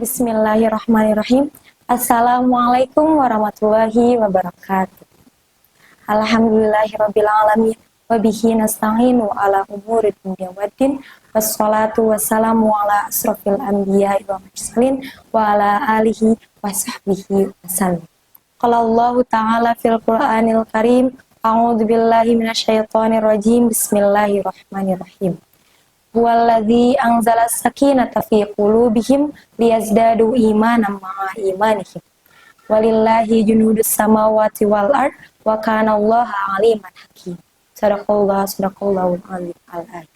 Bismillahirrahmanirrahim. Assalamualaikum warahmatullahi wabarakatuh. Alhamdulillahirabbil alamin wa bihi nasta'inu ala umuri dunya waddin. Wassalatu wassalamu ala asrofil anbiya'i wa mursalin wa ala alihi wa sahbihi wasallam. Qala Allah ta'ala fil Qur'anil Karim, a'udzu billahi minasyaitonir rajim. Bismillahirrahmanirrahim. Huwallazi anzala sakinata fi qulubihim liyazdadu imanan ma'a imanihim. Walillahi junudus samawati wal ard wa kana Allaha aliman hakim. Sadaqallahul azim.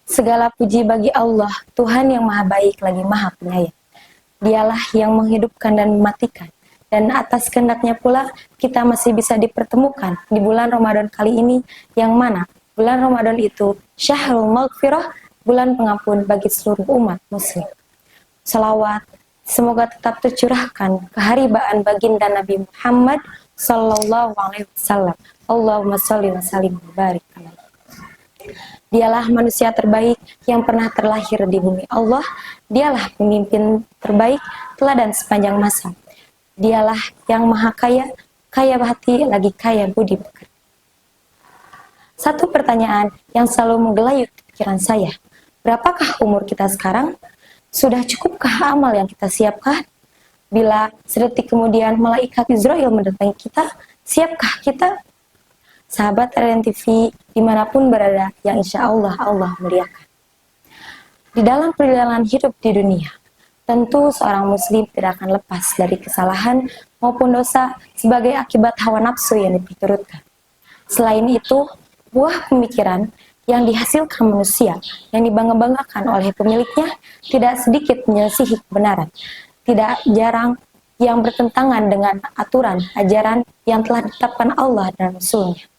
Segala puji bagi Allah, Tuhan yang maha baik lagi maha penyayang. Dialah yang menghidupkan dan mematikan. Dan atas kehendaknya pula kita masih bisa dipertemukan di bulan Ramadan kali ini, yang mana bulan Ramadan itu Syahrul Maghfirah, bulan pengampun bagi seluruh umat muslim. Salawat semoga tetap tercurahkan keharibaan baginda Nabi Muhammad sallallahu alaihi wasallam. Allahumma shalli wa sallim wa barik alaihi. Dialah manusia terbaik yang pernah terlahir di bumi Allah. Dialah pemimpin terbaik teladan sepanjang masa. Dialah yang maha kaya, kaya hati lagi kaya budi pekerti. Satu pertanyaan yang selalu menggelayut pikiran saya, berapakah umur kita sekarang? Sudah cukupkah amal yang kita siapkan? Bila sedetik kemudian malaikat Israel mendatangi kita, siapkah kita? Sahabat RN TV dimanapun berada, yang insya Allah muliakan. Di dalam perjalanan hidup di dunia, tentu seorang muslim tidak akan lepas dari kesalahan maupun dosa sebagai akibat hawa nafsu yang diperturutkan. Selain itu, buah pemikiran yang dihasilkan manusia yang dibangga-banggakan oleh pemiliknya tidak sedikit menyelisihi kebenaran, tidak jarang yang bertentangan dengan aturan ajaran yang telah ditetapkan Allah dan Rasul-Nya.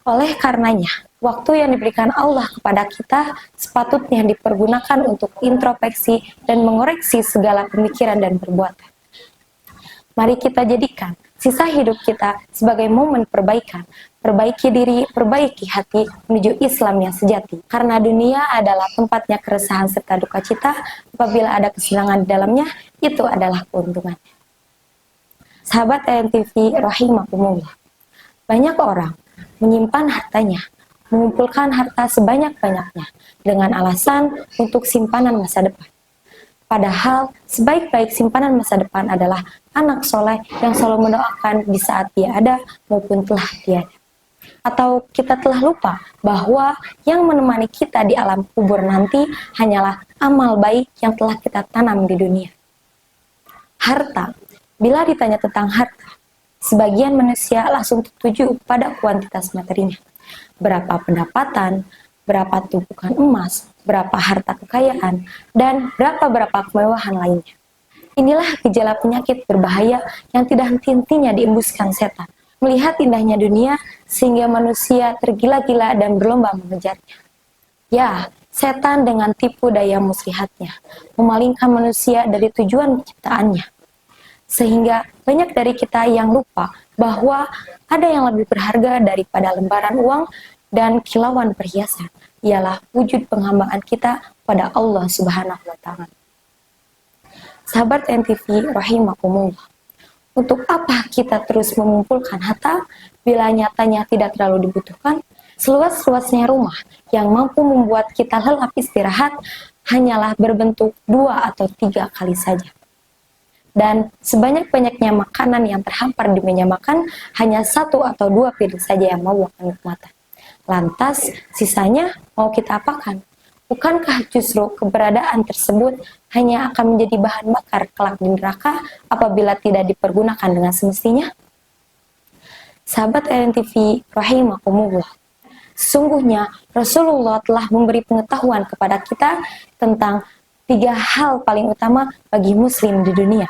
Oleh karenanya, waktu yang diberikan Allah kepada kita sepatutnya dipergunakan untuk introspeksi dan mengoreksi segala pemikiran dan perbuatan. Mari kita jadikan sisa hidup kita sebagai momen perbaikan. Perbaiki diri, perbaiki hati menuju Islam yang sejati. Karena dunia adalah tempatnya keresahan serta duka cita. Apabila ada kesenangan di dalamnya, itu adalah keuntungan. Sahabat RNTV rahimakumullah. Banyak orang menyimpan hartanya, mengumpulkan harta sebanyak-banyaknya dengan alasan untuk simpanan masa depan. Padahal sebaik-baik simpanan masa depan adalah anak soleh yang selalu mendoakan di saat dia ada maupun telah tiada. Atau kita telah lupa bahwa yang menemani kita di alam kubur nanti hanyalah amal baik yang telah kita tanam di dunia. Harta, bila ditanya tentang harta, sebagian manusia langsung tertuju pada kuantitas materinya. Berapa pendapatan, berapa tumpukan emas, berapa harta kekayaan, dan berapa kemewahan lainnya. Inilah gejala penyakit berbahaya yang tidak henti-hentinya diembuskan setan. Melihat indahnya dunia sehingga manusia tergila-gila dan berlomba mengejarnya. Ya, setan dengan tipu daya muslihatnya memalingkan manusia dari tujuan penciptaannya. Sehingga banyak dari kita yang lupa bahwa ada yang lebih berharga daripada lembaran uang dan kilauan perhiasan, ialah wujud penghambaan kita pada Allah Subhanahu wa Ta'ala. Sahabat NTV rahimakumullah. Untuk apa kita terus mengumpulkan harta bila nyatanya tidak terlalu dibutuhkan? Seluas-luasnya rumah yang mampu membuat kita lelap istirahat hanyalah berbentuk 2 atau 3 kali saja. Dan sebanyak-banyaknya makanan yang terhampar di meja makan hanya 1 atau 2 piring saja yang mau kenikmatan. Lantas sisanya mau kita apakan? Bukankah justru keberadaan tersebut hanya akan menjadi bahan bakar kelak di neraka apabila tidak dipergunakan dengan semestinya? Sahabat RNTV rahimakumullah. Sesungguhnya Rasulullah telah memberi pengetahuan kepada kita tentang 3 hal paling utama bagi muslim di dunia.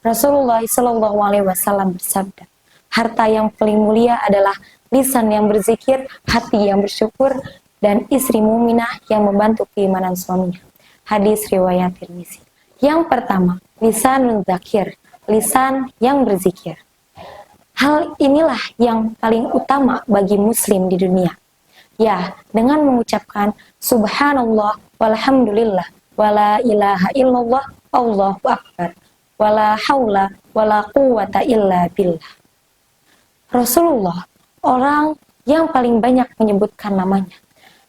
Rasulullah SAW bersabda, harta yang paling mulia adalah lisan yang berzikir, hati yang bersyukur, dan istri muminah yang membantu keimanan suaminya. Hadis riwayat Tirmizi. Yang pertama, lisanun dzakir, lisan yang berzikir. Hal inilah yang paling utama bagi muslim di dunia. Ya, dengan mengucapkan subhanallah walhamdulillah wala ilaha illallah Allahu Akbar, wala haula wala quwata illa billah. Rasulullah, orang yang paling banyak menyebutkan namanya.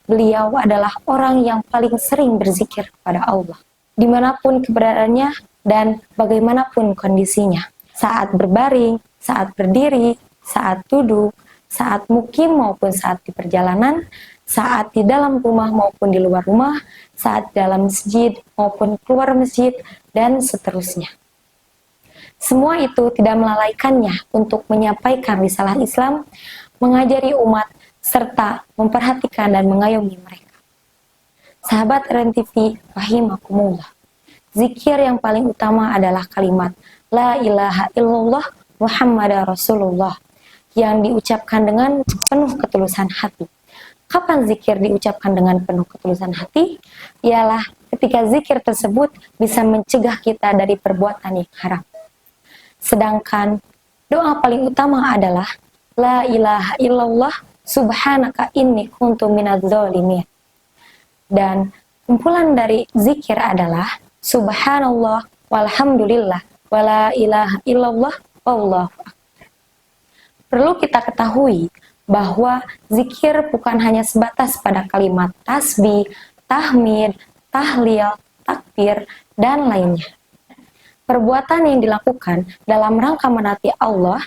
Beliau adalah orang yang paling sering berzikir kepada Allah, dimanapun keberadaannya dan bagaimanapun kondisinya. Saat berbaring, saat berdiri, saat duduk, saat mukim maupun saat di perjalanan, saat di dalam rumah maupun di luar rumah, saat dalam masjid maupun keluar masjid, dan seterusnya. Semua itu tidak melalaikannya untuk menyampaikan risalah Islam, mengajari umat, serta memperhatikan dan mengayomi mereka. Sahabat RNTV rahimakumullah, zikir yang paling utama adalah kalimat La ilaha illallah Muhammadar Rasulullah yang diucapkan dengan penuh ketulusan hati. Kapan zikir diucapkan dengan penuh ketulusan hati? Ialah ketika zikir tersebut bisa mencegah kita dari perbuatan yang haram. Sedangkan doa paling utama adalah La ilaha illallah subhanaka inni kuntu minadz dzalimin. Dan kumpulan dari zikir adalah subhanallah walhamdulillah wala ilaha illallah wallahu akbar. Perlu kita ketahui bahwa zikir bukan hanya sebatas pada kalimat tasbih, tahmid, tahlil, takbir, dan lainnya. Perbuatan yang dilakukan dalam rangka menaati Allah,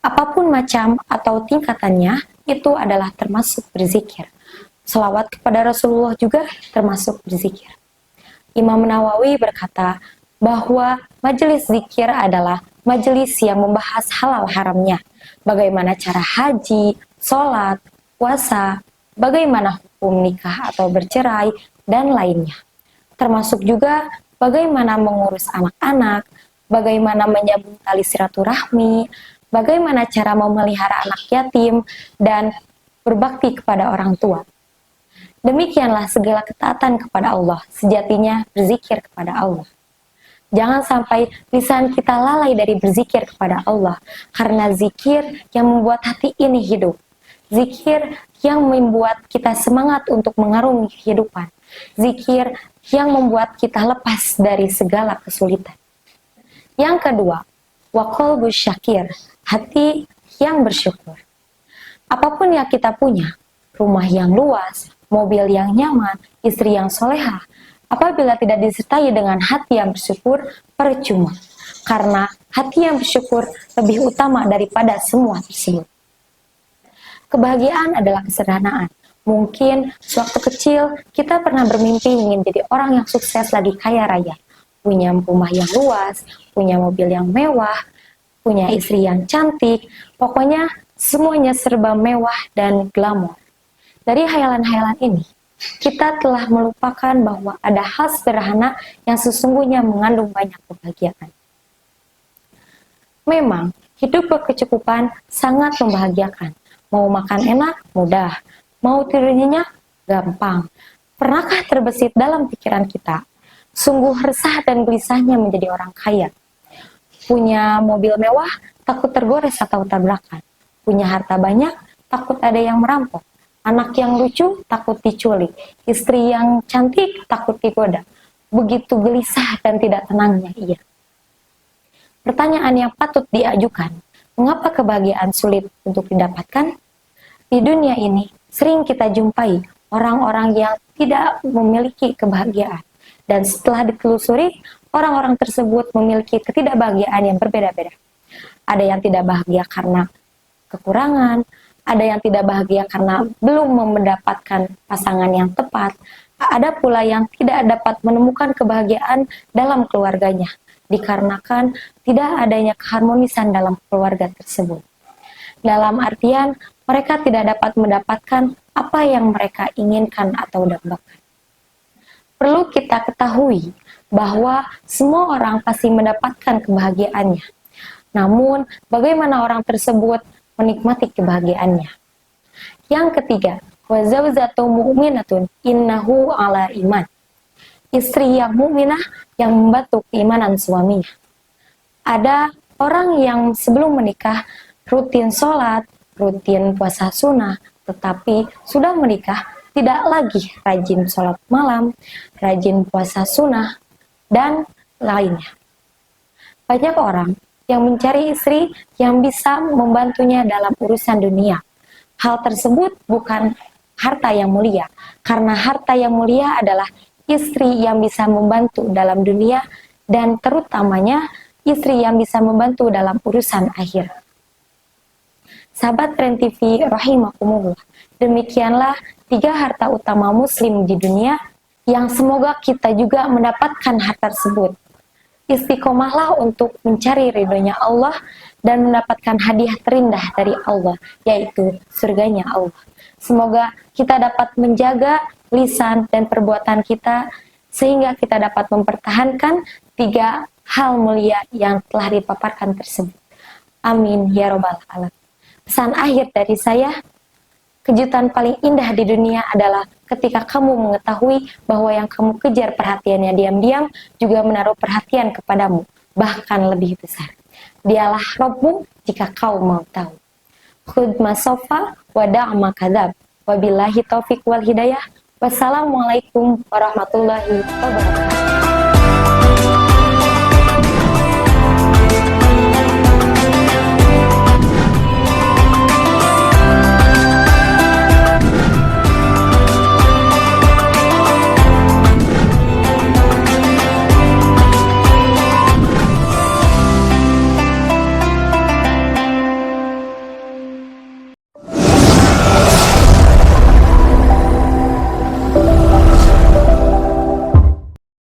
apapun macam atau tingkatannya, itu adalah termasuk berzikir. Selawat kepada Rasulullah juga termasuk berzikir. Imam Nawawi berkata bahwa majelis zikir adalah majelis yang membahas halal haramnya, bagaimana cara haji, sholat, puasa, bagaimana hukum nikah atau bercerai, dan lainnya. Termasuk juga bagaimana mengurus anak-anak, bagaimana menyambung tali silaturahmi, bagaimana cara memelihara anak yatim, dan berbakti kepada orang tua. Demikianlah segala ketaatan kepada Allah, sejatinya berzikir kepada Allah. Jangan sampai lisan kita lalai dari berzikir kepada Allah, karena zikir yang membuat hati ini hidup. Zikir yang membuat kita semangat untuk mengarungi kehidupan. Zikir yang membuat kita lepas dari segala kesulitan. Yang kedua, wa qalbu syakir, hati yang bersyukur. Apapun yang kita punya, rumah yang luas, mobil yang nyaman, istri yang solehah, apabila tidak disertai dengan hati yang bersyukur, percuma. Karena hati yang bersyukur lebih utama daripada semua tersebut. Kebahagiaan adalah kesederhanaan. Mungkin sewaktu kecil kita pernah bermimpi ingin jadi orang yang sukses lagi kaya raya. Punya rumah yang luas, punya mobil yang mewah, punya istri yang cantik, pokoknya semuanya serba mewah dan glamor. Dari hayalan-hayalan ini, kita telah melupakan bahwa ada hal sederhana yang sesungguhnya mengandung banyak kebahagiaan. Memang, hidup berkecukupan sangat membahagiakan. Mau makan enak, mudah. Mau tidur nyenyak, gampang. Pernahkah terbesit dalam pikiran kita? Sungguh resah dan gelisahnya menjadi orang kaya. Punya mobil mewah, takut tergores atau tabrakan. Punya harta banyak, takut ada yang merampok. Anak yang lucu, takut diculik. Istri yang cantik, takut digoda. Begitu gelisah dan tidak tenangnya ia. Pertanyaan yang patut diajukan, mengapa kebahagiaan sulit untuk didapatkan? Di dunia ini, sering kita jumpai orang-orang yang tidak memiliki kebahagiaan. Dan setelah ditelusuri, orang-orang tersebut memiliki ketidakbahagiaan yang berbeda-beda. Ada yang tidak bahagia karena kekurangan, ada yang tidak bahagia karena belum mendapatkan pasangan yang tepat, ada pula yang tidak dapat menemukan kebahagiaan dalam keluarganya, dikarenakan tidak adanya keharmonisan dalam keluarga tersebut. Dalam artian, mereka tidak dapat mendapatkan apa yang mereka inginkan atau dambakan. Perlu kita ketahui bahwa semua orang pasti mendapatkan kebahagiaannya. Namun, bagaimana orang tersebut menikmati kebahagiaannya? Yang ketiga, wa zawjatu mu'minatun innahu ala iman. Istri yang mukminah yang membantu keimanan suaminya. Ada orang yang sebelum menikah rutin sholat, rutin puasa sunnah, tetapi sudah menikah tidak lagi rajin sholat malam, rajin puasa sunnah, dan lainnya. Banyak orang yang mencari istri yang bisa membantunya dalam urusan dunia. Hal tersebut bukan harta yang mulia, karena harta yang mulia adalah istri yang bisa membantu dalam dunia dan terutamanya istri yang bisa membantu dalam urusan akhir. Sahabat Trend TV rahimakumullah, demikianlah 3 harta utama muslim di dunia yang semoga kita juga mendapatkan harta tersebut. Istiqomahlah untuk mencari ridhonya Allah dan mendapatkan hadiah terindah dari Allah, yaitu surganya Allah. Semoga kita dapat menjaga lisan dan perbuatan kita sehingga kita dapat mempertahankan 3 hal mulia yang telah dipaparkan tersebut. Amin ya robbal alamin. Pesan akhir dari saya, kejutan paling indah di dunia adalah ketika kamu mengetahui bahwa yang kamu kejar perhatiannya diam-diam juga menaruh perhatian kepadamu, bahkan lebih besar. Dialah Rabbmu jika kau mau tahu. Khudh ma sofa wa da' ma kadzab. Wabillahi taufiq wal hidayah. Wassalamualaikum warahmatullahi wabarakatuh.